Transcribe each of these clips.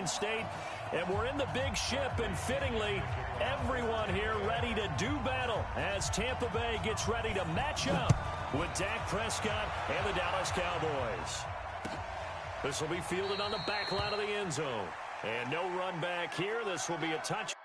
Washington State. And we're in the big ship, and fittingly, everyone here ready to do battle as Tampa Bay gets ready to match up with Dak Prescott and the Dallas Cowboys. This will be fielded on the back line of the end zone. And no run back here. This will be a touch.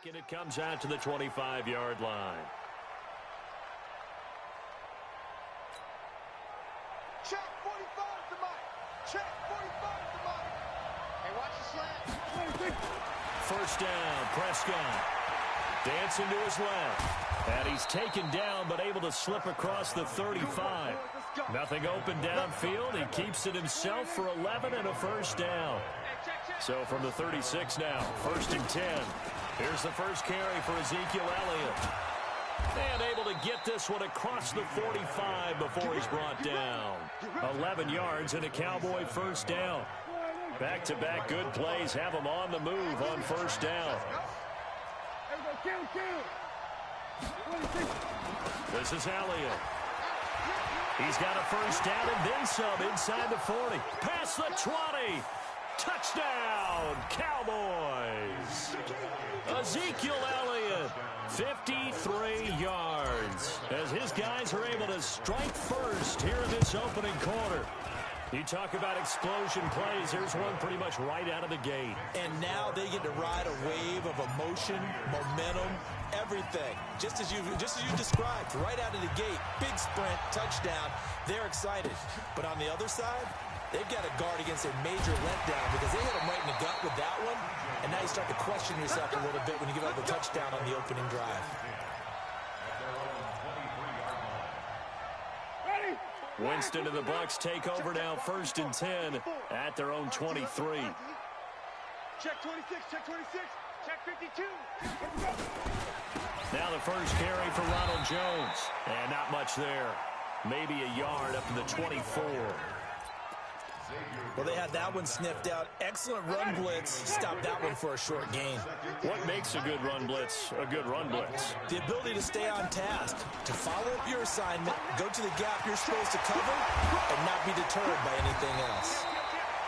And it comes out to the 25-yard line. Check 45 to Mike. Check 45 to Mike. Hey, watch the slant. First down, Prescott. Dancing to his left. And he's taken down, but able to slip across the 35. Nothing open downfield. He keeps it himself for 11 and a first down. So from the 36 now, 1st and 10. Here's the first carry for Ezekiel Elliott. And able to get this one across the 45 before he's brought down. 11 yards and a Cowboy first down. Back-to-back good plays have him on the move on first down. This is Elliott. He's got a first down and then some inside the 40. Past the 20. Touchdown, Cowboys. Ezekiel Elliott, 53 yards, as his guys are able to strike first here in this opening quarter. You talk about explosion plays. Here's one pretty much right out of the gate. And now they get to ride a wave of emotion, momentum, everything. Just as you described, right out of the gate, big sprint, touchdown. They're excited. But on the other side, they've got to guard against a major letdown because they hit them right in the gut with that one. And now you start to question yourself a little bit when you give up the touchdown on the opening drive. Winston and the Bucs take over now, 1st and 10 at their own 23. Check 26, check 26, check 52. Now the first carry for Ronald Jones. And not much there. Maybe a yard up to the 24. Well, they had that one sniffed out. Excellent run blitz. Stopped that one for a short gain. What makes a good run blitz a good run blitz? The ability to stay on task, to follow up your assignment, go to the gap you're supposed to cover, and not be deterred by anything else.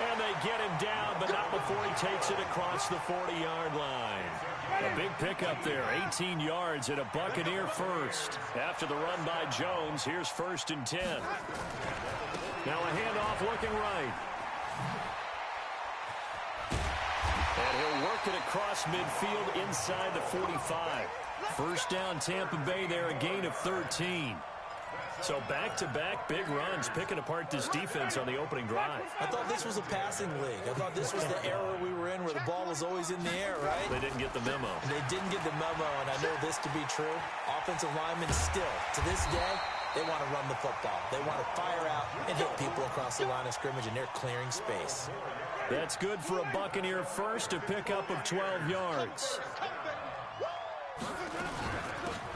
And they get him down, but not before he takes it across the 40-yard line. A big pickup there, 18 yards and a Buccaneer first. After the run by Jones, here's 1st and 10. Now a handoff looking right. And he'll work it across midfield inside the 45. First down Tampa Bay there, a gain of 13. So back-to-back big runs, picking apart this defense on the opening drive. I thought this was a passing league. I thought this was the era we were in where the ball was always in the air, right? They didn't get the memo. They didn't get the memo, and I know this to be true. Offensive linemen still, to this day, they want to run the football. They want to fire out and hit people across the line of scrimmage, and they're clearing space. That's good for a Buccaneer first, a pickup of 12 yards.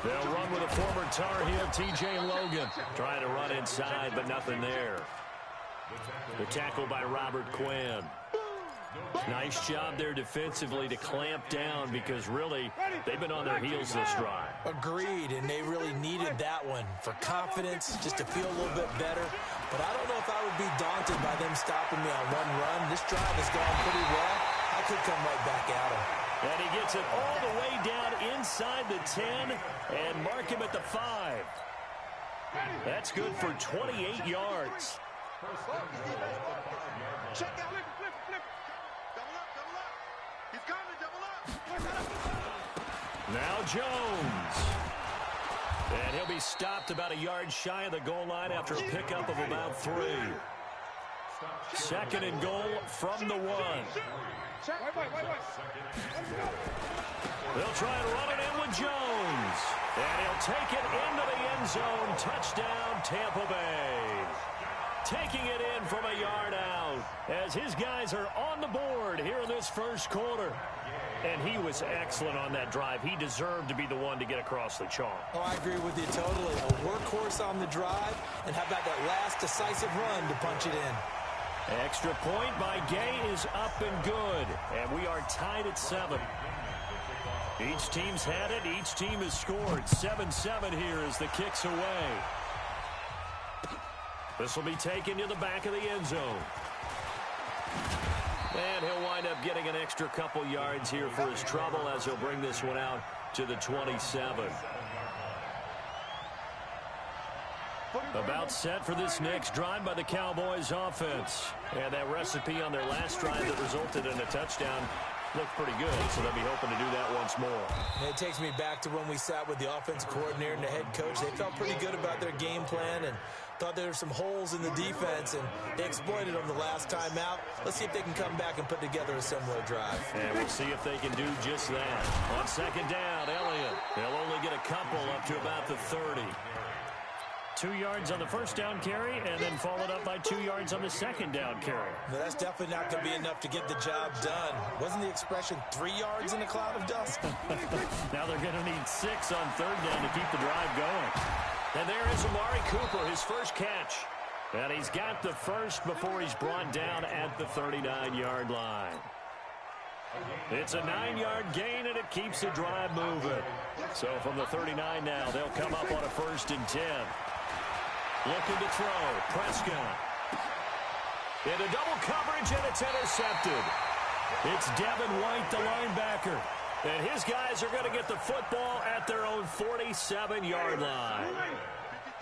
They'll run with a former Tar Heel, T.J. Logan. Trying to run inside, but nothing there. The tackle by Robert Quinn. Nice job there defensively to clamp down because really they've been on their heels this drive. Agreed, and they really needed that one for confidence, just to feel a little bit better. But I don't know if I would be daunted by them stopping me on one run. This drive has gone pretty well. I could come right back at him. And he gets it all the way down inside the 10 and mark him at the 5. That's good for 28 yards. Check out, flip. Double up. He's coming, double up. Now Jones. And he'll be stopped about a yard shy of the goal line after a pickup of about 3. 2nd and goal from the 1. They'll try and run it in with Jones. And he'll take it into the end zone. Touchdown, Tampa Bay. Taking it in from a yard out as his guys are on the board here in this first quarter. And he was excellent on that drive. He deserved to be the one to get across the chalk. Oh, I agree with you totally. A workhorse on the drive, and how about that last decisive run to punch it in? Extra point by Gay is up and good. And we are tied at 7. Each team's had it. Each team has scored. 7-7 here as the kick's away. This will be taken to the back of the end zone. And he'll wind up getting an extra couple yards here for his trouble as he'll bring this one out to the 27. About set for this next drive by the Cowboys offense. And that recipe on their last drive that resulted in a touchdown looked pretty good, so they'll be hoping to do that once more. And it takes me back to when we sat with the offensive coordinator and the head coach. They felt pretty good about their game plan and thought there were some holes in the defense, and they exploited them the last time out. Let's see if they can come back and put together a similar drive. And we'll see if they can do just that. On 2nd down, Elliott. They'll only get a couple up to about the 30. 2 yards on the first down carry, and then followed up by 2 yards on the second down carry. No, that's definitely not going to be enough to get the job done. Wasn't the expression 3 yards in a cloud of dust? Now they're going to need 6 on 3rd down to keep the drive going. And there is Amari Cooper, his first catch. And he's got the first before he's brought down at the 39-yard line. It's a 9-yard gain, and it keeps the drive moving. So from the 39 now, they'll come up on a 1st and 10. Looking to throw. Prescott. Into double coverage, and it's intercepted. It's Devin White, the linebacker. And his guys are going to get the football at their own 47-yard line.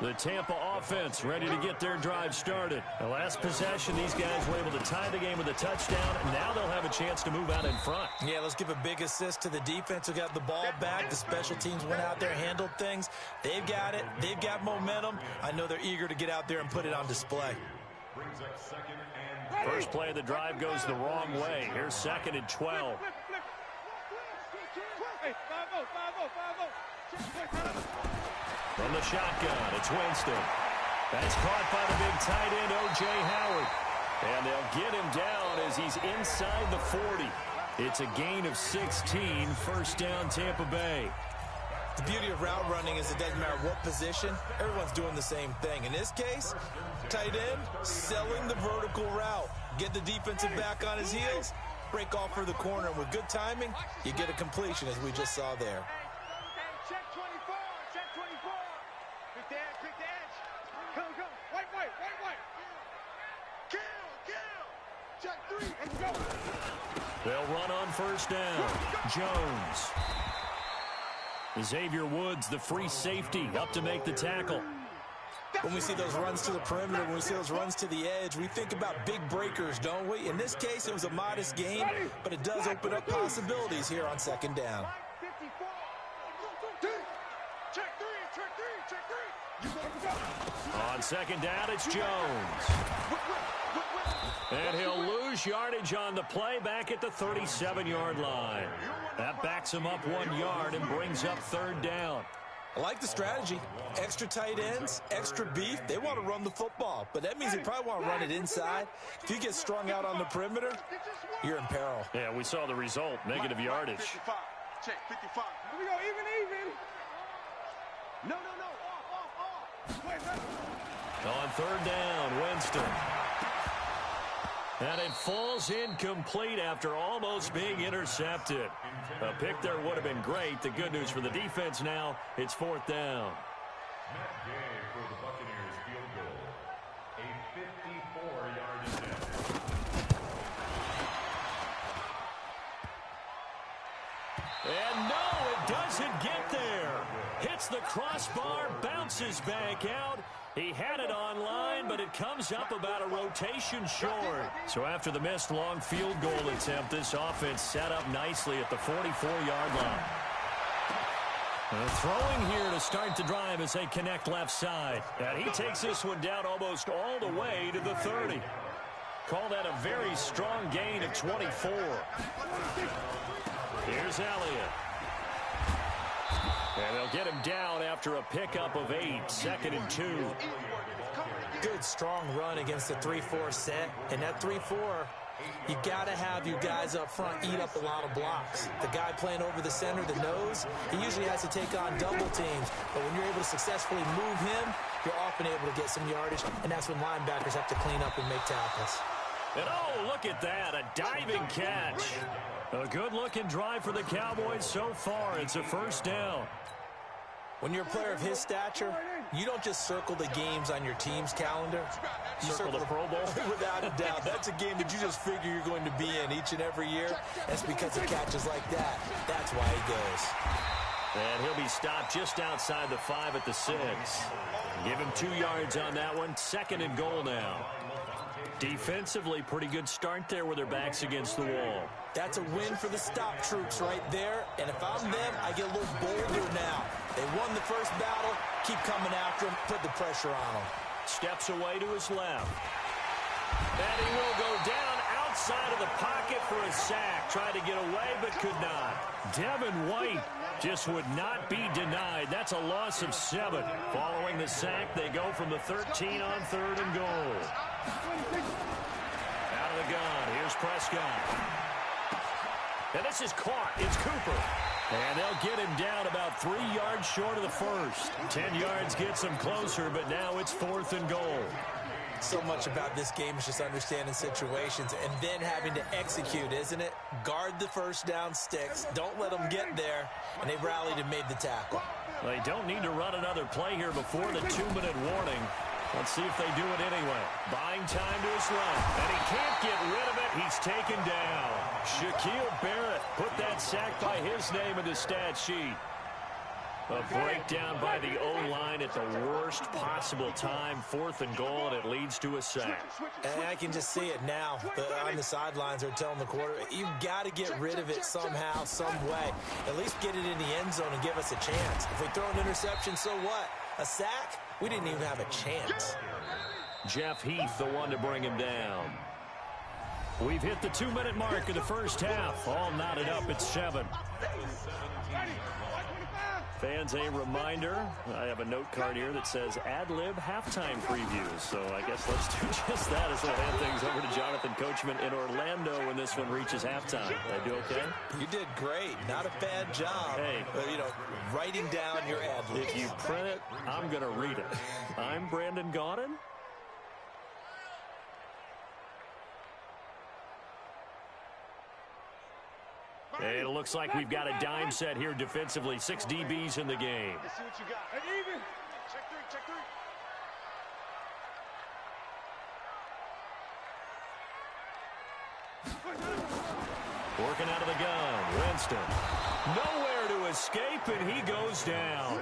The Tampa offense ready to get their drive started. The last possession, these guys were able to tie the game with a touchdown, and now they'll have a chance to move out in front. Yeah, let's give a big assist to the defense who got the ball back. The special teams went out there, handled things. They've got it. They've got momentum. I know they're eager to get out there and put it on display. First play of the drive goes the wrong way. Here's 2nd and 12. From the shotgun, it's Winston. That's caught by the big tight end, O.J. Howard. And they'll get him down as he's inside the 40. It's a gain of 16, first down Tampa Bay. The beauty of route running is it doesn't matter what position, everyone's doing the same thing. In this case, tight end, selling the vertical route. Get the defensive back on his heels, break off for the corner. And with good timing, you get a completion as we just saw there. Check 24, check 24. Pick the edge, pick the edge. Come. White. Kill. Check 3, and go. They'll run on first down. Jones. Xavier Woods, the free safety, up to make the tackle. When we see those runs to the perimeter, when we see those runs to the edge, we think about big breakers, don't we? In this case, it was a modest gain, but it does open up possibilities here on 2nd down. On 2nd down, it's Jones. And he'll lose yardage on the play back at the 37-yard line. That backs him up 1 yard and brings up 3rd down. I like the strategy. Extra tight ends, extra beef. They want to run the football, but that means they probably want to run it inside. If you get strung out on the perimeter, you're in peril. Yeah, we saw the result, negative yardage. 55. Check 55. Here we go, even. No. On 3rd down, Winston. And it falls incomplete after almost being intercepted. A pick there would have been great. The good news for the defense now, it's 4th down. For the Buccaneers field goal, a 54-yard attempt. And no, it doesn't get there. Hits the crossbar, bounces back out. He had it on line, but it comes up about a rotation short. So after the missed long field goal attempt, this offense set up nicely at the 44-yard line. Throwing here to start the drive as they connect left side. And he takes this one down almost all the way to the 30. Call that a very strong gain of 24. Here's Elliott. And they'll get him down after a pickup of 8, 2nd and 2. Good, strong run against the 3-4 set. And that 3-4, you got to have your guys up front eat up a lot of blocks. The guy playing over the center, the nose, he usually has to take on double teams. But when you're able to successfully move him, you're often able to get some yardage. And that's when linebackers have to clean up and make tackles. And oh, look at that, a diving catch. A good-looking drive for the Cowboys so far. It's a 1st down. When you're a player of his stature, you don't just circle the games on your team's calendar. You circle the Pro Bowl? Without a doubt. That's a game that you just figure you're going to be in each and every year. That's because of catches like that. That's why he goes. And he'll be stopped just outside the 5 at the 6. Give him 2 yards on that one. 2nd and goal now. Defensively, pretty good start there with their backs against the wall. That's a win for the stop troops right there. And if I'm them, I get a little bolder now. They won the first battle. Keep coming after them. Put the pressure on them. Steps away to his left. And he will go down outside of the pocket for a sack. Tried to get away, but could not. Devin White just would not be denied. That's a loss of 7. Following the sack, they go from the 13 on 3rd and goal. Out of the gun, here's Prescott. And this is caught. It's Cooper. And they'll get him down about 3 yards short of the first. 10 yards gets him closer, but now it's 4th and goal. So much about this game is just understanding situations and then having to execute, isn't it? Guard the first down sticks. Don't let them get there. And they rallied and made the tackle. They don't need to run another play here before the 2-minute warning. Well, Let's see if they do it anyway. Buying time to his left, and he can't get rid of it. He's taken down. Shaquille Barrett put that sack by his name in the stat sheet. A breakdown by the O-line at the worst possible time. 4th and goal, and it leads to a sack. And I can just see it now. On the sidelines, they're telling the quarterback, you've got to get rid of it somehow, some way. At least get it in the end zone and give us a chance. If we throw an interception, so what? A sack? We didn't even have a chance. Jeff Heath, the one to bring him down. We've hit the 2-minute mark of the first half. All knotted up at 7. Fans, a reminder, I have a note card here that says ad-lib halftime previews. So I guess let's do just that as we'll hand things over to Jonathan Coachman in Orlando when this one reaches halftime. Did I do okay? You did great. Not a bad job. Hey. Writing down your ad-lib. If you print it, I'm going to read it. I'm Brandon Gaudin. And it looks like we've got a dime set here defensively. 6 DBs in the game. Let's see what you got. And even. Check three, check three. Working out of the gun. Winston. Nowhere to escape, and he goes down.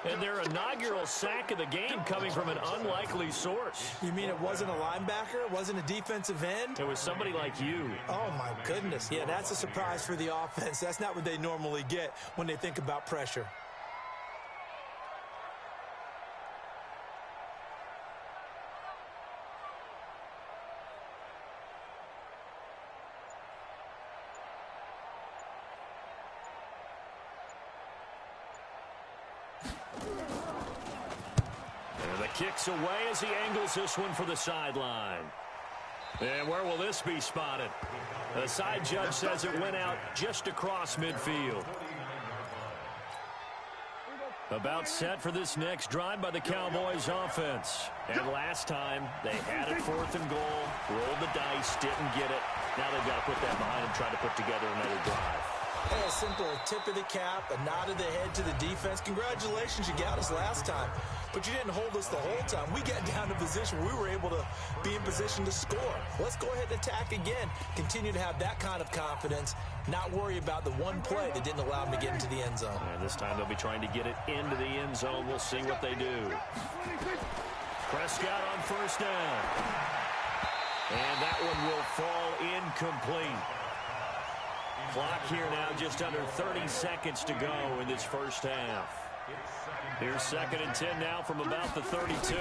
And their inaugural sack of the game coming from an unlikely source. You mean it wasn't a linebacker? It wasn't a defensive end? It was somebody like you. Oh, my goodness. Yeah, that's a surprise for the offense. That's not what they normally get when they think about pressure. Kicks away as he angles this one for the sideline. And where will this be spotted? The side judge says it went out just across midfield. About set for this next drive by the Cowboys offense. And last time, they had it 4th and goal, rolled the dice, didn't get it. Now they've got to put that behind them, try to put together another drive. Hey, a simple tip of the cap, a nod of the head to the defense. Congratulations, you got us last time. But you didn't hold us the whole time. We got down to position where we were able to be in position to score. Let's go ahead and attack again. Continue to have that kind of confidence. Not worry about the one play that didn't allow them to get into the end zone. And this time they'll be trying to get it into the end zone. We'll see what they do. Prescott on 1st down. And that one will fall incomplete. Clock here now just under 30 seconds to go in this first half. Here's 2nd and 10 now from about the 32.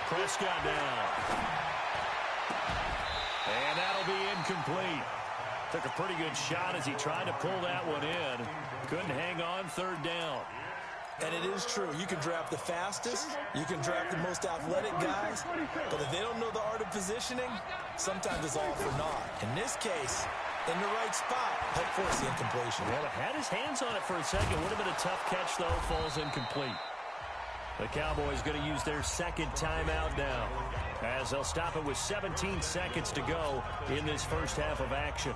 Prescott down. And that'll be incomplete. Took a pretty good shot as he tried to pull that one in. Couldn't hang on 3rd down. And it is true. You can draft the fastest. You can draft the most athletic guys. But if they don't know the art of positioning, sometimes it's all for naught. In this case, in the right spot, help force the incompletion. Well, had his hands on it for a second. Would have been a tough catch, though. Falls incomplete. The Cowboys going to use their 2nd timeout now, as they'll stop it with 17 seconds to go in this first half of action.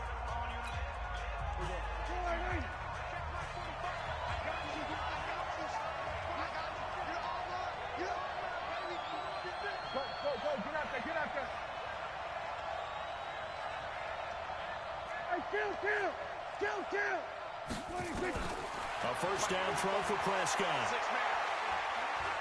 A 1st down throw for Prescott.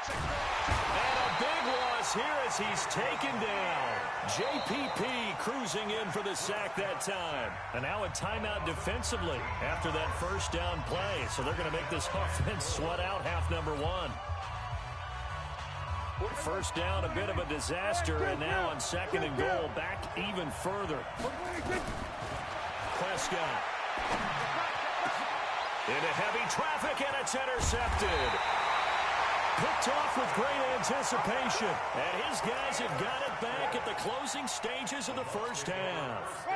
And a big loss here as he's taken down. JPP cruising in for the sack that time. And now a timeout defensively after that 1st down play. So they're going to make this offense sweat out half number 1. 1st down, a bit of a disaster, and now on 2nd and goal, back even further. Prescott. Into heavy traffic, and it's intercepted. Picked off with great anticipation. And his guys have got it back at the closing stages of the first half.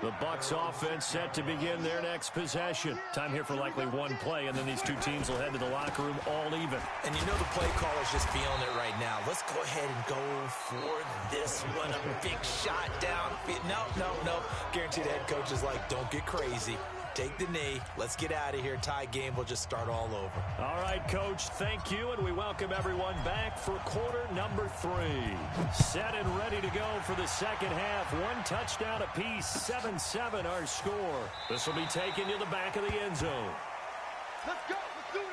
The Bucs offense set to begin their next possession. Time here for likely one play, and then these two teams will head to the locker room all even. And you know the play caller's just feeling it right now. Let's go ahead and go for this one. A big shot down. No. Guaranteed the head coach is like, don't get crazy. Take the knee. Let's get out of here. Tie game will just start all over. All right, Coach, thank you, and we welcome everyone back for quarter number 3. Set and ready to go for the second half. 1 touchdown apiece, 7-7 our score. This will be taken to the back of the end zone. Let's go. Let's do this.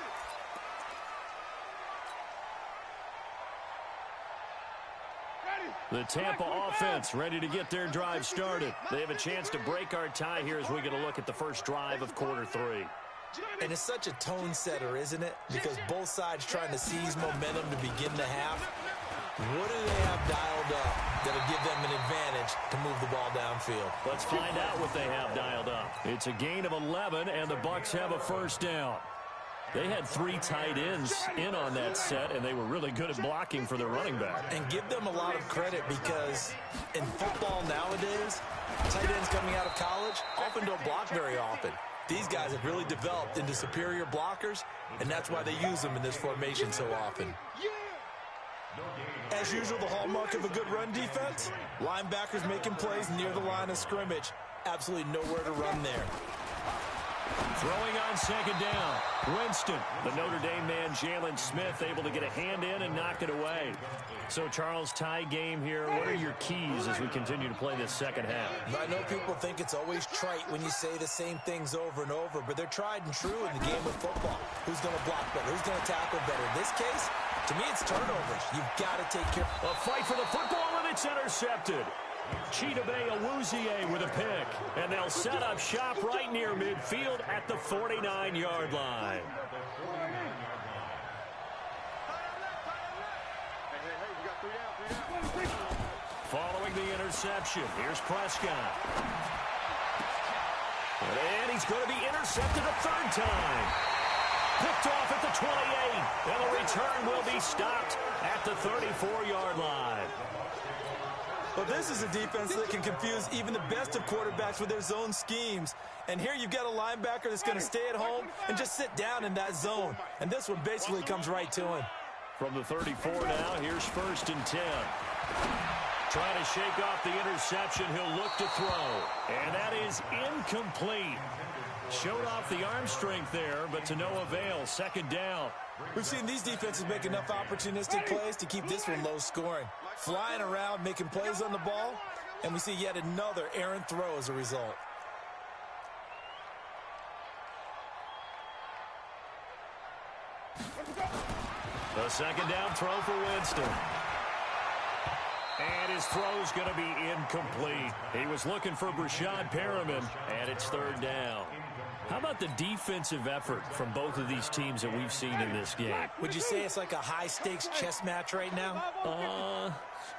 The Tampa offense ready to get their drive started. They have a chance to break our tie here as we get a look at the first drive of quarter 3. And it's such a tone setter, isn't it? Because both sides trying to seize momentum to begin the half. What do they have dialed up that'll give them an advantage to move the ball downfield? Let's find out what they have dialed up. It's a gain of 11, and the Bucs have a first down. They had 3 tight ends in on that set, and they were really good at blocking for their running back. And give them a lot of credit because in football nowadays, tight ends coming out of college often don't block very often. These guys have really developed into superior blockers, and that's why they use them in this formation so often. As usual, the hallmark of a good run defense, linebackers making plays near the line of scrimmage. Absolutely nowhere to run there. Throwing on second down, Winston. The Notre Dame man, Jalen Smith, able to get a hand in and knock it away. So, Charles, tie game here. What are your keys as we continue to play this second half? I know people think it's always trite when you say the same things over and over, but they're tried and true in the game of football. Who's going to block better? Who's going to tackle better? In this case, to me, it's turnovers. You've got to take care. A fight for the football, and it's intercepted. Chidobe Awuzie with a pick, and they'll set up shop right near midfield at the 49-yard line. Following the interception, here's Prescott. And he's going to be intercepted a third time. Picked off at the 28, and the return will be stopped at the 34-yard line. Well, this is a defense that can confuse even the best of quarterbacks with their zone schemes. And here you've got a linebacker that's going to stay at home and just sit down in that zone. And this one basically comes right to him. From the 34 now, here's 1st and 10. Trying to shake off the interception, he'll look to throw. And that is incomplete. Showed off the arm strength there, but to no avail. Second down. We've seen these defenses make enough opportunistic plays to keep this one low scoring. Flying around, making plays on the ball, and we see yet another errant throw as a result. The second down throw for Winston. And his throw's going to be incomplete. He was looking for Brashad Perriman, and it's 3rd down. How about the defensive effort from both of these teams that we've seen in this game? Would you say it's like a high-stakes chess match right now?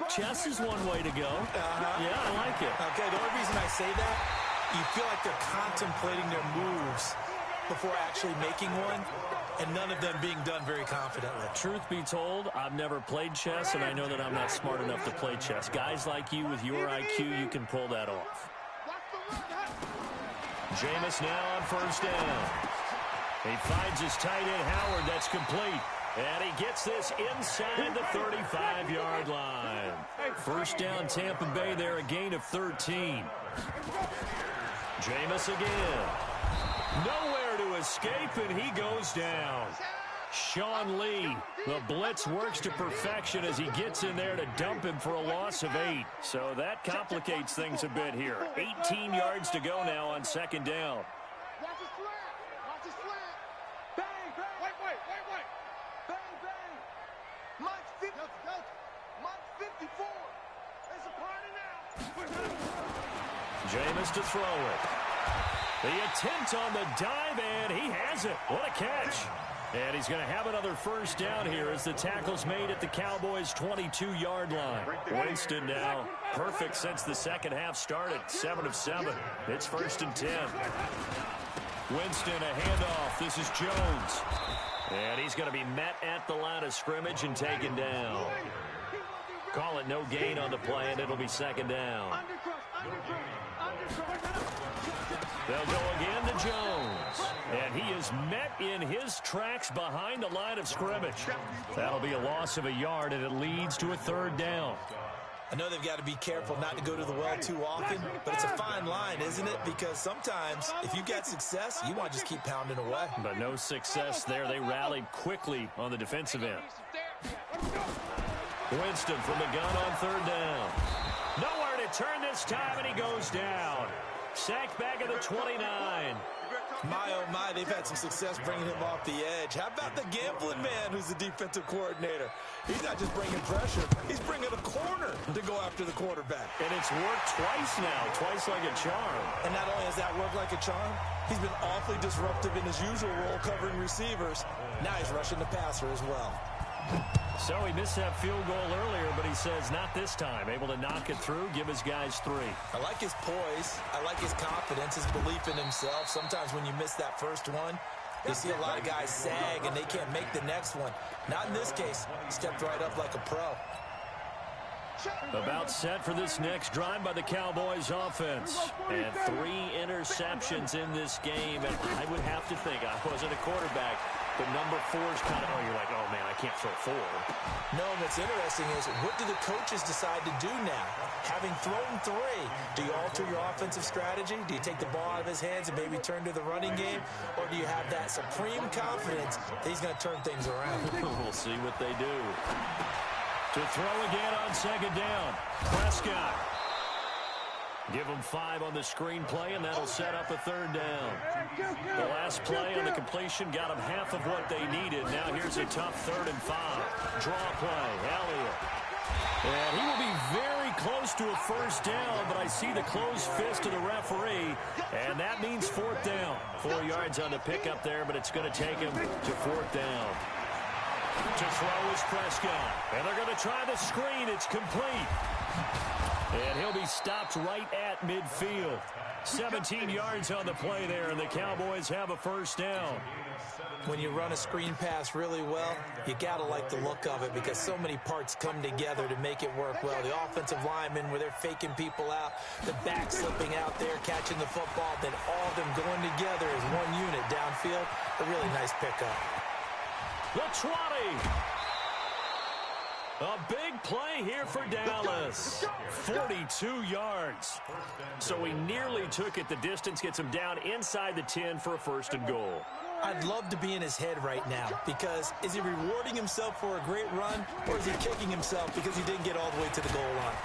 Chess is one way to go. Yeah, I like it. Okay, the only reason I say that, you feel like they're contemplating their moves before actually making one, and none of them being done very confidently. Truth be told, I've never played chess, and I know that I'm not smart enough to play chess. Guys like you with your IQ, you can pull that off. Jameis now on 1st down. He finds his tight end, Howard. That's complete. And he gets this inside the 35-yard line. 1st down, Tampa Bay there, a gain of 13. Jameis again. Nowhere to escape, and he goes down. Sean Lee, the blitz works to perfection as he gets in there to dump him for a loss of 8. So that complicates things a bit here. 18 yards to go now on 2nd down. Watch the slant. Watch the slant. Bang, bang. Wait. Bang, bang. Mike 50. Mike 54. There's a party now. Jameis to throw it. The attempt on the dive, and he has it. What a catch. And he's going to have another 1st down here as the tackle's made at the Cowboys' 22-yard line. Winston now perfect since the second half started. 7 of 7. It's 1st and 10. Winston, a handoff. This is Jones. And he's going to be met at the line of scrimmage and taken down. Call it no gain on the play, and it'll be 2nd down. They'll go again to Jones. And he is met in his tracks behind the line of scrimmage. That'll be a loss of a yard, and it leads to a 3rd down. I know they've got to be careful not to go to the well too often, but it's a fine line, isn't it? Because sometimes if you get success, you want to just keep pounding away. But no success there. They rallied quickly on the defensive end. Winston from the gun on third down. Nowhere to turn this time, and he goes down. Sacked back at the 29. My, oh my, they've had some success bringing him off the edge. How about the gambling man who's the defensive coordinator? He's not just bringing pressure, he's bringing a corner to go after the quarterback. And it's worked twice now, twice like a charm. And not only has that worked like a charm, he's been awfully disruptive in his usual role covering receivers. Now he's rushing the passer as well. So he missed that field goal earlier, but he says not this time. Able to knock it through, give his guys 3. I like his poise. I like his confidence, his belief in himself. Sometimes when you miss that first one, you see a lot of guys sag and they can't make the next one. Not in this case. He stepped right up like a pro. About set for this next drive by the Cowboys offense. And 3 interceptions in this game. And I would have to think, I wasn't a quarterback, but number 4's kind of, oh, you're like, oh, man, I can't throw 4. No, what's interesting is, what do the coaches decide to do now? Having thrown 3, do you alter your offensive strategy? Do you take the ball out of his hands and maybe turn to the running game? Or do you have that supreme confidence that he's going to turn things around? We'll see what they do. To throw again on second down. Prescott. Give them 5 on the screenplay, and that'll set up a third down. The last play on the completion got them half of what they needed. Now here's a tough 3rd and 5. Draw play. Elliott. And he will be very close to a first down, but I see the closed fist of the referee, and that means 4th down. 4 yards on the pickup there, but it's going to take him to 4th down. To throw is Prescott. And they're going to try the screen. It's complete. And he'll be stopped right at midfield. 17 yards on the play there, and the Cowboys have a first down. When you run a screen pass really well, you got to like the look of it because so many parts come together to make it work well. The offensive linemen, where they're faking people out, the back slipping out there, catching the football, then all of them going together as one unit downfield. A really nice pickup. The 20. A big play here for Dallas. 42 yards. So he nearly took it the distance, gets him down inside the 10 for a 1st and goal. I'd love to be in his head right now because is he rewarding himself for a great run or is he kicking himself because he didn't get all the way to the goal line?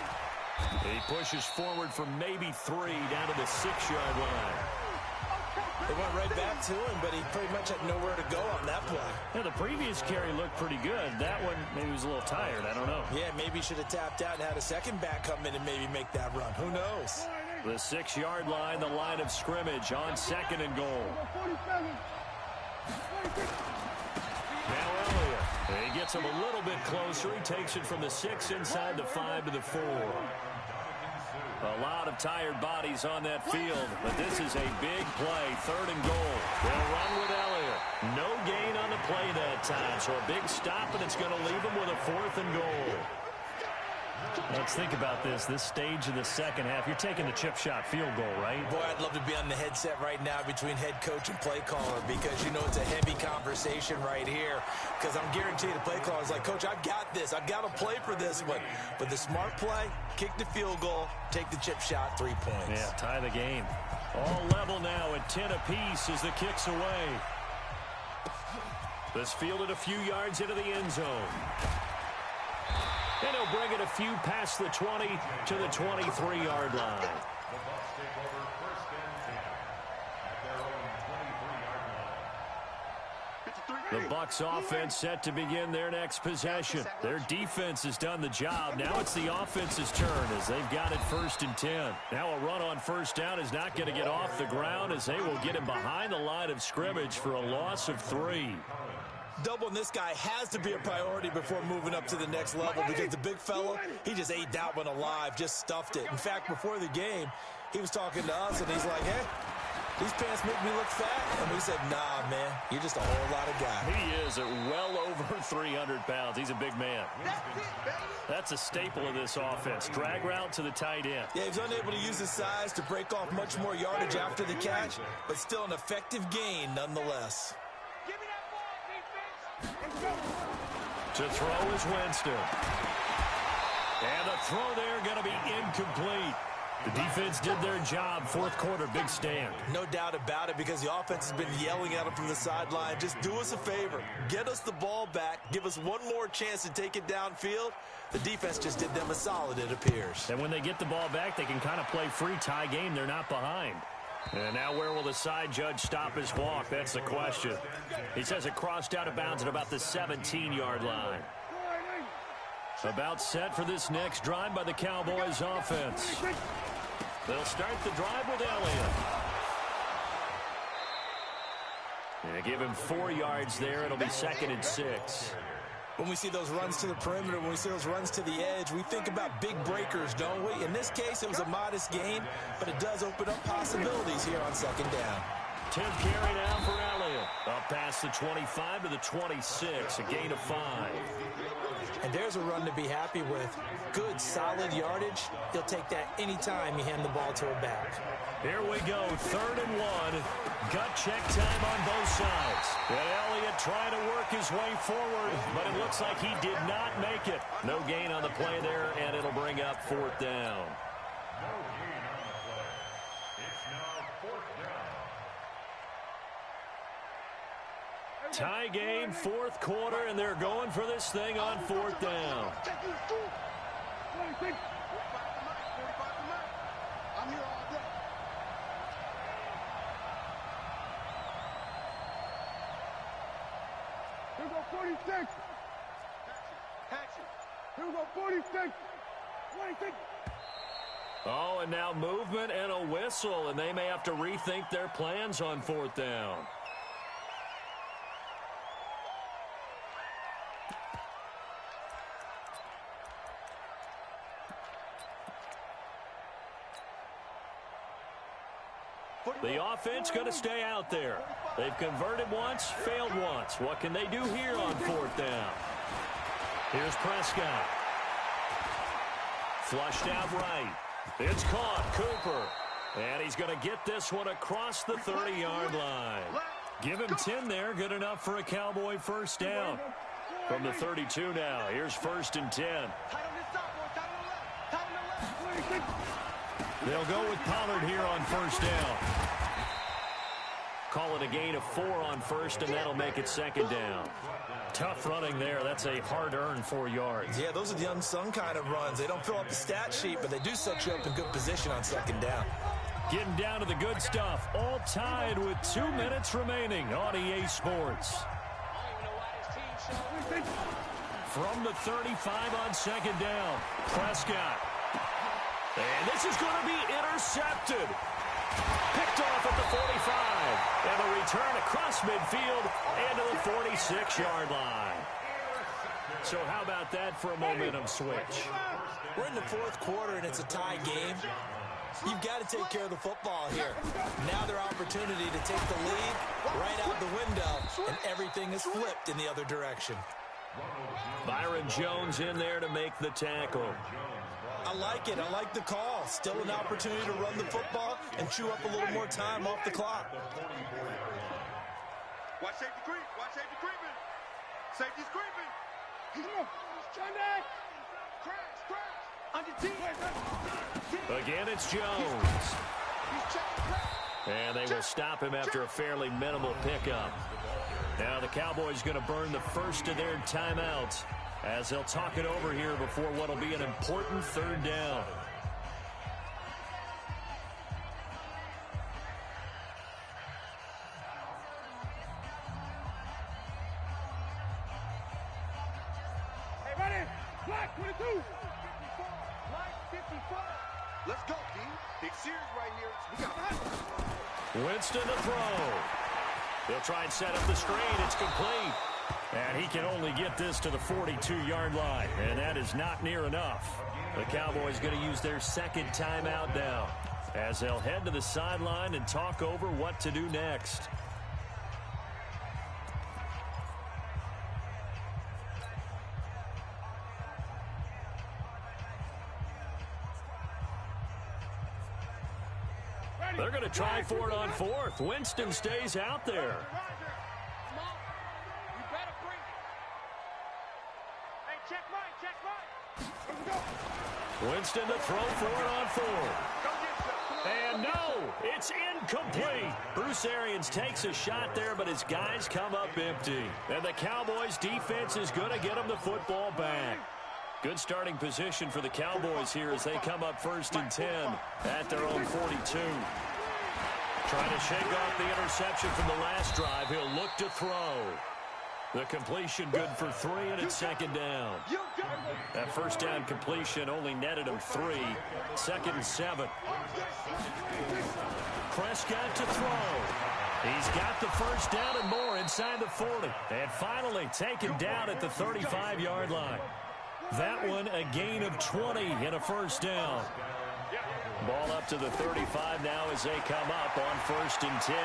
He pushes forward for maybe 3 down to the 6-yard line. They went right back to him, but he pretty much had nowhere to go on that play. Yeah, the previous carry looked pretty good. That one, maybe he was a little tired. I don't know. Yeah, maybe he should have tapped out and had a second back come in and maybe make that run. Who knows? The 6-yard line, the line of scrimmage on 2nd and goal. Now Elliott. He gets him a little bit closer. He takes it from the 6 inside the 5 to the 4. A lot of tired bodies on that field, but this is a big play. 3rd and goal. They'll run with Elliott. No gain on the play that time, so a big stop, and it's going to leave them with a 4th and goal. Let's think about this stage of the second half. You're taking the chip shot field goal, right? Boy, I'd love to be on the headset right now between head coach and play caller because, you know, it's a heavy conversation right here because I'm guaranteed the play caller is like, Coach, I've got this. I've got to play for this one. But the smart play, kick the field goal, take the chip shot, 3 points. Yeah, tie the game. All level now at 10 apiece as the kick's away. This fielded a few yards into the end zone. And he'll bring it a few past the 20 to the 23-yard line. The Bucs offense set to begin their next possession. Their defense has done the job. Now it's the offense's turn as they've got it 1st and 10. Now a run on 1st down is not going to get off the ground as they will get him behind the line of scrimmage for a loss of 3. Doubling this guy has to be a priority before moving up to the next level because the big fella, he just ate that one alive, just stuffed it. In fact, before the game, he was talking to us, and he's like, hey, these pants make me look fat. And we said, nah, man, you're just a whole lot of guy. He is at well over 300 pounds. He's a big man. That's a staple of this offense. Drag route to the tight end. Yeah, he's unable to use his size to break off much more yardage after the catch, but still an effective gain nonetheless. To throw is Winston. And the throw there going to be incomplete. The defense did their job. Fourth quarter, big stand. No doubt about it, because the offense has been yelling at them from the sideline. Just do us a favor. Get us the ball back. Give us one more chance to take it downfield. The defense just did them a solid, it appears. And when they get the ball back, they can kind of play free tie game. They're not behind. And now where will the side judge stop his walk? That's the question. He says it crossed out of bounds at about the 17-yard line. About set for this next drive by the Cowboys offense. They'll start the drive with Elliott. And give him 4 yards there. It'll be 2nd and 6. When we see those runs to the perimeter, when we see those runs to the edge, we think about big breakers, don't we? In this case, it was a modest gain, but it does open up possibilities here on 2nd down. 10th carry now for Elliott. Up past the 25 to the 26, a gain of 5. And there's a run to be happy with. Good, solid yardage. He'll take that anytime you hand the ball to a back. Here we go, 3rd and 1. Gut check time on both sides. And Elliott trying to work his way forward, but it looks like he did not make it. No gain on the play there, and it'll bring up 4th down. No gain on the play. It's now 4th down. Tie game, 4th quarter, and they're going for this thing on 4th down. I'm here all day. Here we go, 46. Here we go, 46. 26. Oh, and now movement and a whistle, and they may have to rethink their plans on 4th down. The offense going to stay out there. They've converted once, failed once. What can they do here on 4th down? Here's Prescott. Flushed out right. It's caught, Cooper. And he's going to get this one across the 30-yard line. Give him 10 there, good enough for a Cowboy 1st down. From the 32 now, here's 1st and 10. They'll go with Pollard here on 1st down. Call it a gain of 4 on 1st, and that'll make it 2nd down. Tough running there. That's a hard-earned 4 yards. Yeah, those are the unsung kind of runs. They don't fill up the stat sheet, but they do set you up in good position on 2nd down. Getting down to the good stuff. All tied with 2 minutes remaining on EA Sports. From the 35 on 2nd down, Prescott. And this is going to be intercepted. Picked off at the 45. And a return across midfield and to the 46-yard line. So how about that for a momentum switch? We're in the 4th quarter, and it's a tie game. You've got to take care of the football here. Now their opportunity to take the lead right out the window, and everything is flipped in the other direction. Byron Jones in there to make the tackle. I like it. I like the call. Still an opportunity to run the football and chew up a little more time off the clock. Watch safety creep. Watch safety creeping. Safety's creeping. Again, it's Jones. And they will stop him after a fairly minimal pickup. Now the Cowboys going to burn the first of their timeouts as they'll talk it over here before what will be an important 3rd down. Hey, ready? Black 22. Black 54. Let's go, D. Big series right here. We got that. Winston to throw. They'll try and set up the screen. It's complete. And he can only get this to the 42-yard line, and that is not near enough. The Cowboys going to use their 2nd timeout now as they'll head to the sideline and talk over what to do next. They're going to try for it on 4th. Winston stays out there. Check right, check Winston to throw for it on 4. And no, it's incomplete. Bruce Arians takes a shot there, but his guys come up empty. And the Cowboys' defense is going to get them the football back. Good starting position for the Cowboys here as they come up 1st and 10 at their own 42. Trying to shake off the interception from the last drive. He'll look to throw. The completion good for 3, and it's 2nd down. That first down completion only netted him 3. 2nd and 7. Prescott to throw. He's got the first down and more inside the 40. And finally taken down at the 35-yard line. That one a gain of 20 and a first down. Ball up to the 35 now as they come up on 1st and 10.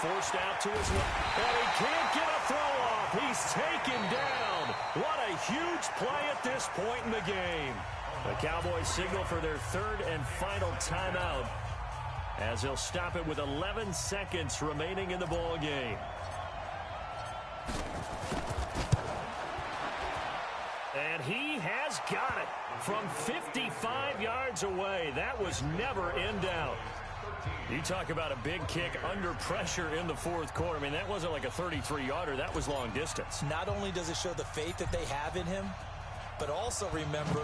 Forced out to his left. And he can't get a throw off. He's taken down. What a huge play at this point in the game. The Cowboys signal for their 3rd and final timeout as they'll stop it with 11 seconds remaining in the ball game. And he has got it from 55 yards away. That was never in doubt. You talk about a big kick under pressure in the 4th quarter. I mean, that wasn't like a 33-yarder. That was long distance. Not only does it show the faith that they have in him, but also remember,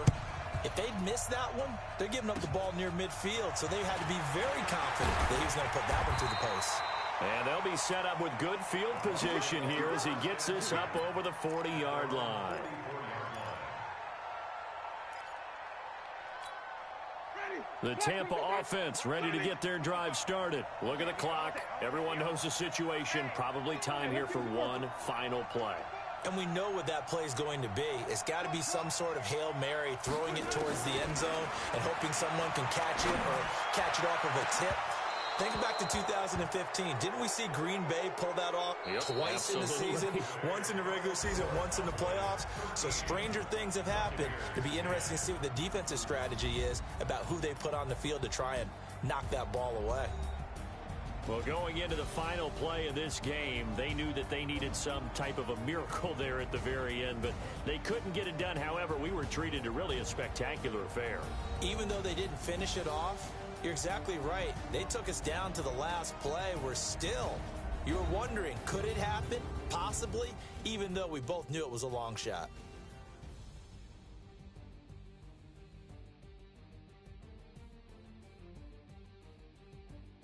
if they'd missed that one, they're giving up the ball near midfield, so they had to be very confident that he was going to put that one through the post. And they'll be set up with good field position here as he gets this up over the 40-yard line. The Tampa offense ready to get their drive started. Look at the clock. Everyone knows the situation. Probably time here for one final play. And we know what that play is going to be. It's got to be some sort of Hail Mary, throwing it towards the end zone and hoping someone can catch it or catch it off of a tip. Think back to 2015. Didn't we see Green Bay pull that off twice in the season? Once in the regular season, once in the playoffs. So stranger things have happened. It'd be interesting to see what the defensive strategy is about who they put on the field to try and knock that ball away. Well, going into the final play of this game, they knew that they needed some type of a miracle there at the very end, but they couldn't get it done. However, we were treated to really a spectacular affair. Even though they didn't finish it off, you're exactly right. They took us down to the last play. We're still, you were wondering, could it happen? Possibly, even though we both knew it was a long shot.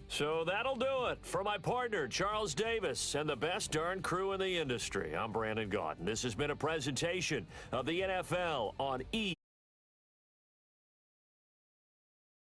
So that'll do it. For my partner, Charles Davis, and the best darn crew in the industry, I'm Brandon Gaudin. This has been a presentation of the NFL on